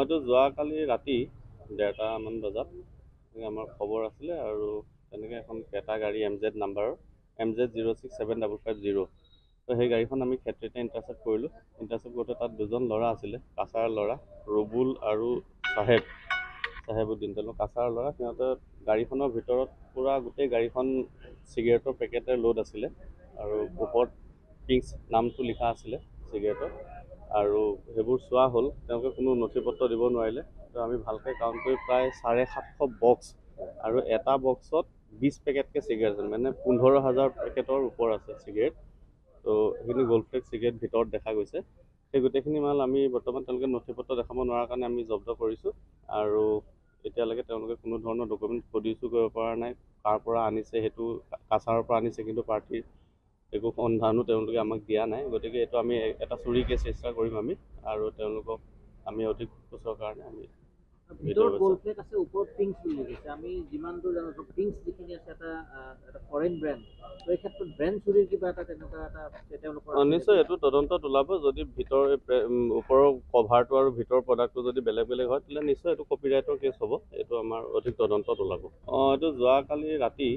এইটো যোৱাকালি ৰাতি 1:30মান বজাত আমাৰ খবৰ আছিলে আৰু তেনেকৈ এখন কেটা গাড়ী MZ নাম্বাৰৰ MZ0675550 তো সেই গাড়ীখন আমি ক্ষেত্ৰতে ইণ্টাৰচেপ্ট কৰিলোঁ। ইণ্টাৰচেপ্ট কৰোঁতে তাত দুজন ল'ৰা আছিলে, কাছাৰ ল'ৰা ৰবুল আৰু চাহেবুদ্দিন। তেওঁলোক কাছাৰ ল'ৰা। সিহঁতে গাড়ীখনৰ ভিতৰত পূৰা গোটেই গাড়ীখন চিগাৰেটৰ পেকেটেৰে লোড আছিলে আৰু ওপৰত পিংছ নামটো লিখা আছিলে চিগাৰেটৰ। আৰু সেইবোৰ চোৱা হ'ল, তেওঁলোকে কোনো নথি পত্ৰ দিব নোৱাৰিলে। তো আমি ভালকৈ কাউণ্ট কৰি প্ৰায় 750 বক্স আৰু এটা বক্সত 20 পেকেটকৈ চিগাৰেট আছে, মানে 15,000 পেকেটৰ ওপৰ আছে চিগাৰেট। তো সেইখিনি গ'ল্ডফ্লেগ চিগাৰেট ভিতৰত দেখা গৈছে। সেই গোটেইখিনি মাল আমি বৰ্তমান তেওঁলোকে নথি পত্ৰ দেখাব নোৱাৰাৰ কাৰণে আমি জব্দ কৰিছোঁ আৰু এতিয়ালৈকে তেওঁলোকে কোনো ধৰণৰ ডকুমেণ্ট প্ৰডিউচো কৰিব পৰা নাই। কাৰ পৰা আনিছে সেইটো কাছাৰৰ পৰা আনিছে, কিন্তু পাৰ্টিৰ একো সন্ধানো তেওঁলোকে আমাক দিয়া নাই। গতিকে এইটো আমি এটা চুৰি কেছ ৰেজিষ্টাৰ কৰিম আমি আৰু তেওঁলোকক আমি অধিক সোধপোছৰ কাৰণে আমি ভিতৰত গ'ল্ডফ্লেগ আছে, ওপৰত পিংছ বুলি লিখিছে। আমি যিমান দূৰ জানো পিংছ যিখিনি আছে এটা ফৰেইন ব্ৰেণ্ড। তো এই ক্ষেত্ৰত ব্ৰেণ্ড চুৰিৰ কিবা এটা তেনেকুৱা এটা তেওঁলোকৰ নিশ্চয় এইটো তদন্তত ওলাব। যদি ভিতৰৰ ওপৰৰ কভাৰটো আৰু ভিতৰৰ প্ৰডাক্টটো যদি বেলেগ বেলেগ হয়, তেতিয়াহ'লে নিশ্চয় এইটো কপিৰাইটৰ কেছ হ'ব। এইটো আমাৰ অধিক তদন্তত ওলাব। এইটো যোৱাকালি ৰাতি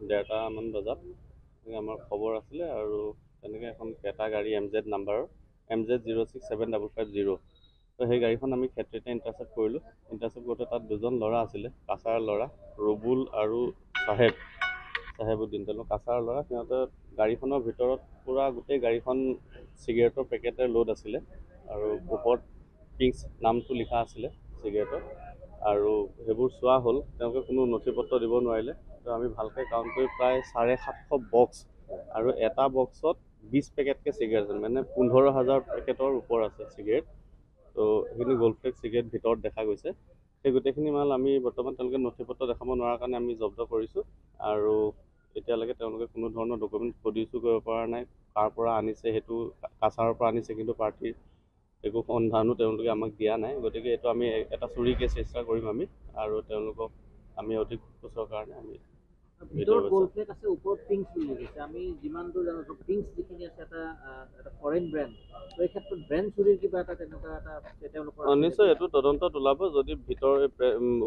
1:30মান বজাত আমাৰ খবৰ আছিলে আৰু তেনেকৈ এখন কেটা গাড়ী MZ নাম্বাৰৰ MZ0675550 তো সেই গাড়ীখন আমি ক্ষেত্ৰতে ইণ্টাৰচেপ্ট কৰিলোঁ। ইণ্টাৰচেপ্ট কৰোঁতে তাত দুজন ল'ৰা আছিলে, কাছাৰ ল'ৰা ৰবুল আৰু চাহেবুদ্দিন। তেওঁলোক কাছাৰ ল'ৰা। সিহঁতে গাড়ীখনৰ ভিতৰত পূৰা গোটেই গাড়ীখন চিগাৰেটৰ পেকেটেৰে লোড আছিলে আৰু ওপৰত পিংছ নামটো লিখা আছিলে চিগাৰেটৰ। আৰু সেইবোৰ চোৱা হ'ল, তেওঁলোকে কোনো নথি পত্ৰ দিব নোৱাৰিলে। তো আমি ভালকৈ কাউণ্ট কৰি প্ৰায় 750 বক্স আৰু এটা বক্সত 20 পেকেটকৈ চিগাৰেট আছে, মানে 15,000 পেকেটৰ ওপৰ আছে চিগাৰেট। তো সেইখিনি গ'ল্ডফ্লেগ চিগাৰেট ভিতৰত দেখা গৈছে। সেই গোটেইখিনি মাল আমি বৰ্তমান তেওঁলোকে নথি পত্ৰ দেখাব নোৱাৰাৰ কাৰণে আমি জব্দ কৰিছোঁ আৰু এতিয়ালৈকে তেওঁলোকে কোনো ধৰণৰ ডকুমেণ্ট প্ৰডিউচো কৰিব পৰা নাই। কাৰ পৰা আনিছে সেইটো কাছাৰৰ পৰা আনিছে, কিন্তু পাৰ্টিৰ একো সন্ধানো তেওঁলোকে আমাক দিয়া নাই। গতিকে এইটো আমি এটা চুৰি কেছ ৰেজিষ্টাৰ কৰিম আমি আৰু তেওঁলোকক আমি অধিক সোধপোছৰ কাৰণে আমি ভিতৰত গ'ল্ডফ্লেগ আছে, ওপৰত পিংছ বুলি লিখিছে। আমি যিমান দূৰ জানো পিংছ যিখিনি আছে এটা ফৰেইন ব্ৰেণ্ড। তো এই ক্ষেত্ৰত ব্ৰেণ্ড চুৰিৰ কিবা এটা তেনেকুৱা এটা তেওঁলোকৰ নিশ্চয় এইটো তদন্তত ওলাব। যদি ভিতৰৰ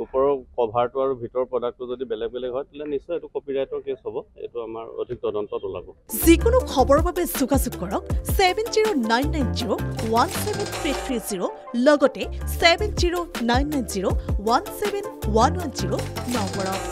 ওপৰৰ কভাৰটো আৰু ভিতৰৰ প্ৰডাক্টটো যদি বেলেগ বেলেগ হয়, তেতিয়াহ'লে নিশ্চয় এইটো কপিৰাইটৰ কেছ হ'ব। এইটো আমাৰ অধিক তদন্তত ওলাব। যিকোনো খবৰৰ বাবে যোগাযোগ কৰক 7099017330 লগতে 7099017110 নম্বৰত।